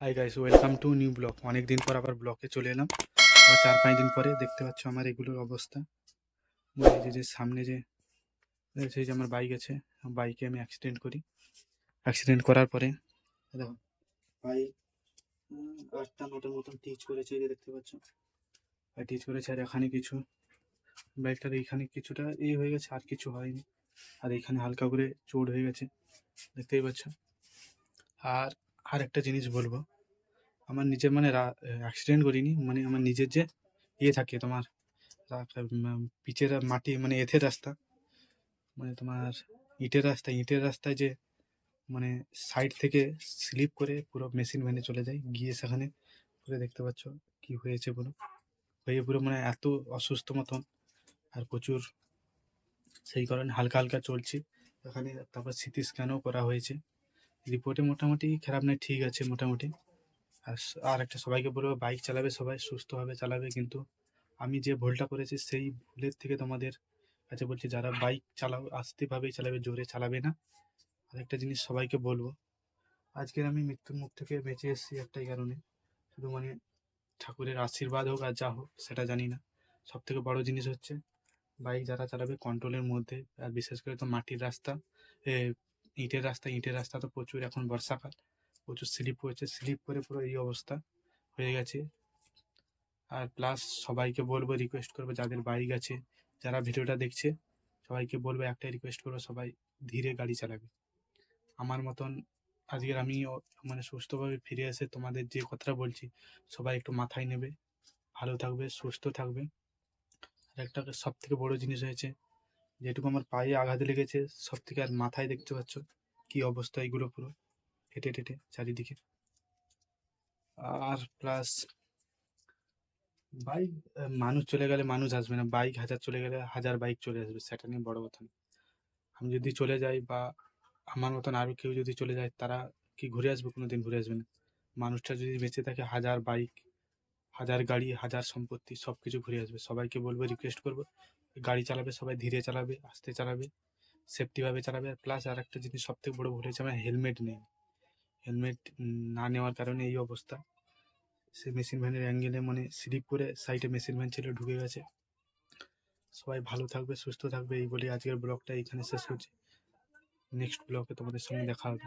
Hi guys, welcome to new blog. অনেক দিন পর আবার ব্লগে চলে এলাম। আবার 4-5 দিন পরে দেখতে পাচ্ছ আমার এগুলোর অবস্থা। যে সামনে যে সেই যে আমার বাইক আছে, বাইকে আমি অ্যাক্সিডেন্ট করি। অ্যাক্সিডেন্ট করার পরে দেখো বাইক 8টা-9টার মতন টিচ করেছে, এই যে দেখতে পাচ্ছ টিচ করেছে। আর এখানে কিছু বাইকটার এইখানে কিছুটা হয়ে গেছে, আর কিছু হয়নি। আর এইখানে হালকা করে চোট হয়ে গেছে, দেখতেই পাচ্ছ। আর আর একটা জিনিস বলবো, আমার নিজের মানে অ্যাক্সিডেন্ট করিনি, মানে আমার নিজের যে থাকে তোমার পিচের মাটি, মানে এঁথের রাস্তা, মানে তোমার ইটের রাস্তায় যে মানে সাইড থেকে স্লিপ করে পুরো মেশিন ভ্যানে চলে যায়, গিয়ে সেখানে পুরো দেখতে পাচ্ছ কি হয়েছে পুরো হয়ে পুরো মানে এত অসুস্থ মতন। আর প্রচুর, সেই কারণে হালকা হালকা চলছি এখানে। তারপর সিটি স্ক্যানও করা হয়েছে, রিপোর্টে মোটামুটি খারাপ নয়, ঠিক আছে মোটামুটি। আর একটা সবাইকে বলবো, বাইক চালাবে সবাই সুস্থভাবে চালাবে, কিন্তু আমি যে ভুলটা করেছি সেই ভুলের থেকে তোমাদের কাছে বলছি, যারা বাইক চালাও আস্তেভাবেই চালাবে, জোরে চালাবে না। আরেকটা জিনিস সবাইকে বলবো, আজকের আমি মৃত্যুর মুখ থেকে বেঁচে এসেছি একটাই কারণে, শুধু মানে ঠাকুরের আশীর্বাদ হোক আর যা হোক সেটা জানি না। সব থেকে বড় জিনিস হচ্ছে বাইক যারা চালাবে কন্ট্রোলের মধ্যে। আর বিশেষ করে তো মাটির রাস্তা, এ, ইটের রাস্তা তো প্রচুর, এখন বর্ষাকাল প্রচুর স্লিপ হয়েছে, স্লিপ করে পুরো এই অবস্থা হয়ে গেছে। আর প্লাস সবাইকে বলবো, রিকোয়েস্ট করবো, যাদের বাইক আছে, যারা ভিডিওটা দেখছে, সবাইকে বলবো, একটাই রিকোয়েস্ট করবো, সবাই ধীরে গাড়ি চালাবে। আমার মতন আজকের আমি মানে সুস্থভাবে ফিরে এসে তোমাদের যে কথাটা বলছি, সবাই একটু মাথায় নেবে, ভালো থাকবে, সুস্থ থাকবে। আর একটা সব থেকে বড় জিনিস হয়েছে, যেটুকু আমার পায়ে আঘাত লেগেছে, সব থেকে আর মাথায় দেখতে পাচ্ছ কি অবস্থা, এগুলো পুরো হেঁটে টেটে চারিদিকে। আর প্লাস বাইক, মানুষ চলে গেলে মানুষ আসবে না, বাইক হাজার চলে গেলে হাজার বাইক চলে আসবে, সেটা নিয়ে বড় কথা না। আমি যদি চলে যাই বা আমার মতন আরো কেউ যদি চলে যায়, তারা কি ঘুরে আসবে? কোনোদিন ঘুরে আসবে না। মানুষটা যদি বেঁচে থাকে, হাজার বাইক, হাজার গাড়ি, হাজার সম্পত্তি, সবকিছু ঘুরে আসবে। সবাইকে বলবো, রিকোয়েস্ট করবো, গাড়ি চালাবে সবাই ধীরে চালাবে, আস্তে চালাবে, সেফটি ভাবে চালাবে। আর প্লাস আর একটা জিনিস সব থেকে বড় ভুল হয়েছে, আমার হেলমেট নেই। হেলমেট না নেওয়ার কারণে এই অবস্থা। সে মেশিন ভ্যানের অ্যাঙ্গেলে মানে স্লিপ করে সাইডে মেশিন ভ্যান ছিল, ঢুকে গেছে। সবাই ভালো থাকবে, সুস্থ থাকবে, এই বলে আজকের ব্লগটা এইখানে শেষ করছি। নেক্সট ব্লগে তোমাদের সঙ্গে দেখা হবে।